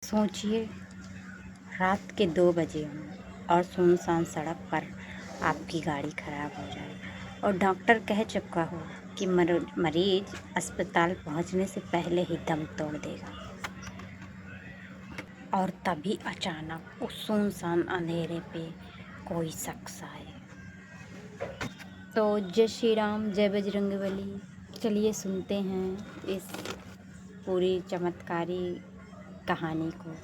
सोचिए, रात के 2 बजे हों और सुनसान सड़क पर आपकी गाड़ी खराब हो जाए और डॉक्टर कह चुका हो कि मरीज अस्पताल पहुंचने से पहले ही दम तोड़ देगा। और तभी अचानक उस सुनसान अंधेरे पे कोई शख्स आए। तो जय श्री राम, जय बजरंगबली। चलिए सुनते हैं इस पूरी चमत्कारी कहानी को।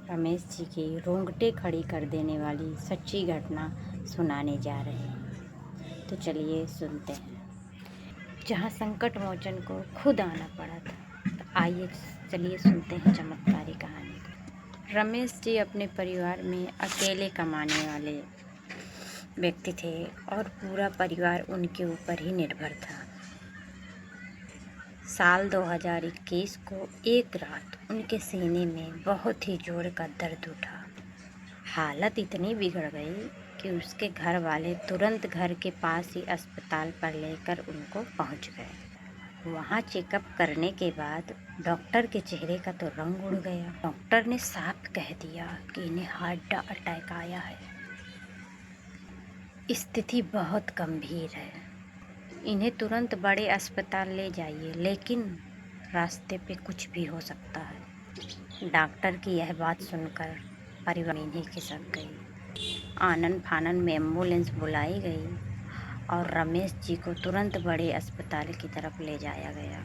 रमेश जी की रोंगटे खड़ी कर देने वाली सच्ची घटना सुनाने जा रहे हैं। तो चलिए सुनते हैं। जहाँ संकट मोचन को खुद आना पड़ा था। तो आइए चलिए सुनते हैं चमत्कारी कहानी को। रमेश जी अपने परिवार में अकेले कमाने वाले व्यक्ति थे और पूरा परिवार उनके ऊपर ही निर्भर था। साल 2021 को एक रात उनके सीने में बहुत ही जोर का दर्द उठा। हालत इतनी बिगड़ गई कि उसके घर वाले तुरंत घर के पास ही अस्पताल पर लेकर उनको पहुंच गए। वहां चेकअप करने के बाद डॉक्टर के चेहरे का तो रंग उड़ गया। डॉक्टर ने साफ कह दिया कि इन्हें हार्ट अटैक आया है। स्थिति बहुत गंभीर है, इन्हें तुरंत बड़े अस्पताल ले जाइए, लेकिन रास्ते पे कुछ भी हो सकता है। डॉक्टर की यह बात सुनकर परिवार इन्हें खिसक गई। आनन फानन में एम्बुलेंस बुलाई गई और रमेश जी को तुरंत बड़े अस्पताल की तरफ ले जाया गया।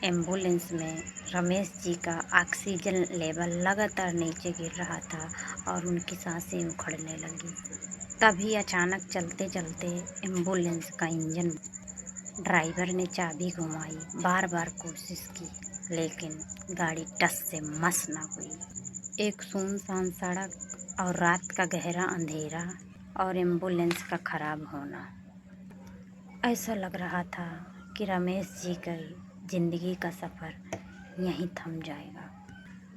एम्बुलेंस में रमेश जी का ऑक्सीजन लेवल लगातार नीचे गिर रहा था और उनकी सांसें उखड़ने लगी। तभी अचानक चलते चलते एम्बुलेंस का इंजन, ड्राइवर ने चाबी घुमाई, बार बार कोशिश की, लेकिन गाड़ी टस से मस ना हुई। एक सुनसान सड़क और रात का गहरा अंधेरा और एम्बुलेंस का खराब होना। ऐसा लग रहा था कि रमेश जी का जिंदगी का सफ़र यहीं थम जाएगा।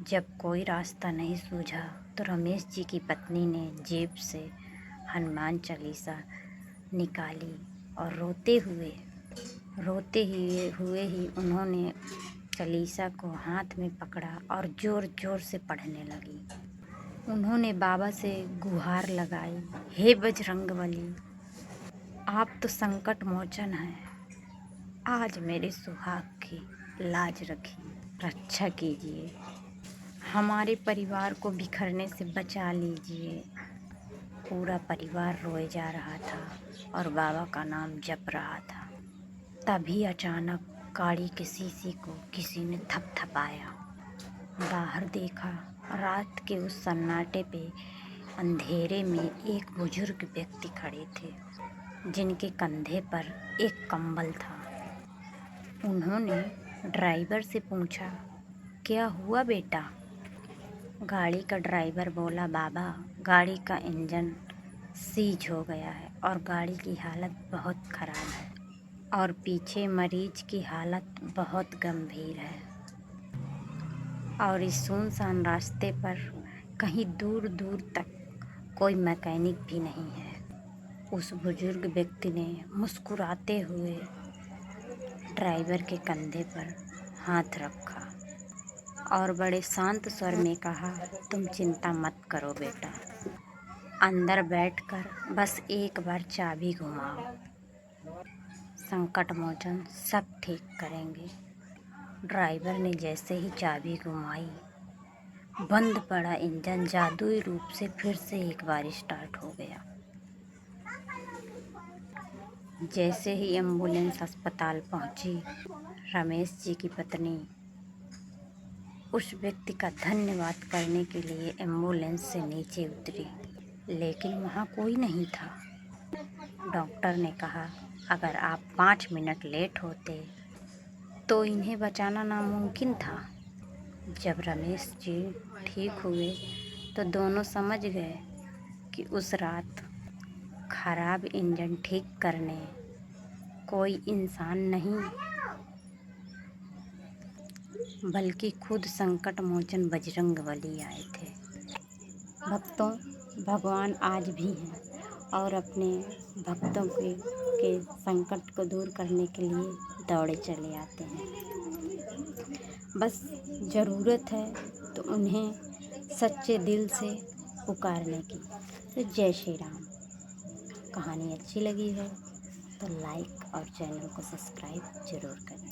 जब कोई रास्ता नहीं सूझा तो रमेश जी की पत्नी ने जेब से हनुमान चालीसा निकाली और रोते हुए ही उन्होंने चालीसा को हाथ में पकड़ा और ज़ोर ज़ोर से पढ़ने लगी। उन्होंने बाबा से गुहार लगाई, हे बजरंगबली, आप तो संकट मोचन हैं, आज मेरे सुहाग की लाज रखिए, रक्षा कीजिए, हमारे परिवार को बिखरने से बचा लीजिए। पूरा परिवार रोए जा रहा था और बाबा का नाम जप रहा था। तभी अचानक गाड़ी के शीशे को किसी ने थपथपाया। बाहर देखा, रात के उस सन्नाटे पे अंधेरे में एक बुजुर्ग व्यक्ति खड़े थे, जिनके कंधे पर एक कंबल था। उन्होंने ड्राइवर से पूछा, क्या हुआ बेटा? गाड़ी का ड्राइवर बोला, बाबा, गाड़ी का इंजन सीज हो गया है और गाड़ी की हालत बहुत ख़राब है और पीछे मरीज की हालत बहुत गंभीर है और इस सुनसान रास्ते पर कहीं दूर दूर तक कोई मैकेनिक भी नहीं है। उस बुजुर्ग व्यक्ति ने मुस्कुराते हुए ड्राइवर के कंधे पर हाथ रखा और बड़े शांत स्वर में कहा, तुम चिंता मत करो बेटा, अंदर बैठकर बस एक बार चाबी घुमाओ, संकट मोचन सब ठीक करेंगे। ड्राइवर ने जैसे ही चाबी घुमाई, बंद पड़ा इंजन जादुई रूप से फिर से एक बार स्टार्ट हो गया। जैसे ही एम्बुलेंस अस्पताल पहुंची, रमेश जी की पत्नी उस व्यक्ति का धन्यवाद करने के लिए एम्बुलेंस से नीचे उतरी, लेकिन वहाँ कोई नहीं था। डॉक्टर ने कहा, अगर आप 5 मिनट लेट होते तो इन्हें बचाना नामुमकिन था। जब रमेश जी ठीक हुए तो दोनों समझ गए कि उस रात खराब इंजन ठीक करने कोई इंसान नहीं, बल्कि खुद संकट मोचन बजरंगबली आए थे। भक्तों, भगवान आज भी हैं और अपने भक्तों के संकट को दूर करने के लिए दौड़े चले आते हैं। बस ज़रूरत है तो उन्हें सच्चे दिल से पुकारने की। तो जय श्री राम। कहानी अच्छी लगी है तो लाइक और चैनल को सब्सक्राइब ज़रूर करें।